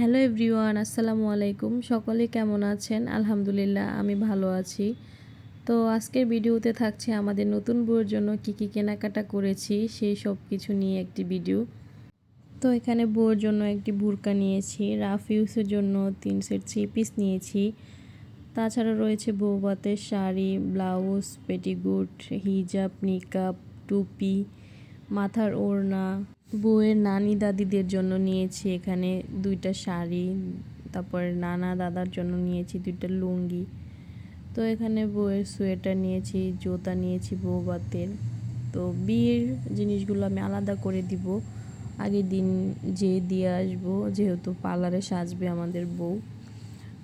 Hello everyone, আসসালামু আলাইকুম। সকলে কেমন আছেন? আলহামদুলিল্লাহ আমি ভালো আছি। তো আজকের ভিডিওতে থাকছে আমাদের নতুন বউয়ের জন্য কি কেনাকাটা করেছি সেই সব কিছু নিয়ে একটি ভিডিও। তো এখানে বউয়ের জন্য একটি বুরকা নিয়েছি, রাফ ইউজের জন্য 3 সেট 3 পিস নিয়েছি। তাছাড়া রয়েছে বউভাতের শাড়ি, ব্লাউজ, পেটিকোট, হিজাব, নিকাব, টুপি, মাথার ওড়না। বউয়ের নানি দাদিদের জন্য নিয়েছি এখানে 2টা শাড়ি, তারপর নানা দাদার জন্য নিয়েছি 2টা লুঙ্গি। তো এখানে বউয়ের সোয়েটার নিয়েছি, জুতা নিয়েছি বউভাতের। তো বিয়ের জিনিসগুলো আমি আলাদা করে দিব, আগের দিন যে দিয়ে আসবো, যেহেতু পার্লারে সাজবে আমাদের বউ।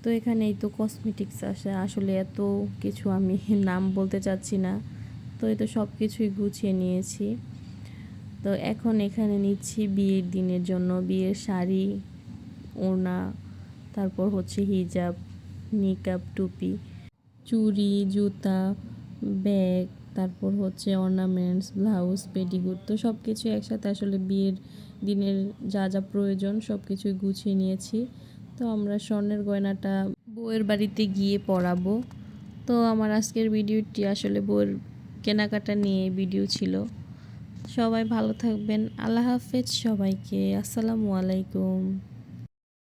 তো এখানে এই তো কসমেটিক্স আসে, আসলে এত কিছু আমি নাম বলতে চাচ্ছি না। তো এই তো সব কিছুই গুছিয়ে নিয়েছি। তো এখন এখানে নিচ্ছি বিয়ের দিনের জন্য বিয়ের শাড়ি, ওড়না, তারপর হচ্ছে হিজাব, নিকাব, টুপি, চুড়ি, জুতা, ব্যাগ, তারপর হচ্ছে অর্নামেন্টস, ব্লাউজ, পেটিকোট। তো সব কিছু একসাথে আসলে বিয়ের দিনের যা যা প্রয়োজন সব কিছুই গুছিয়ে নিয়েছি। তো আমরা স্বর্ণের গয়নাটা বউয়ের বাড়িতে গিয়ে পরাবো। তো আমার আজকের ভিডিওটি আসলে বউয়ের কেনাকাটা নিয়ে ভিডিও ছিল। সবাই ভালো থাকবেন। আল্লাহ হাফেজ সবাইকে। আসসালামু আলাইকুম।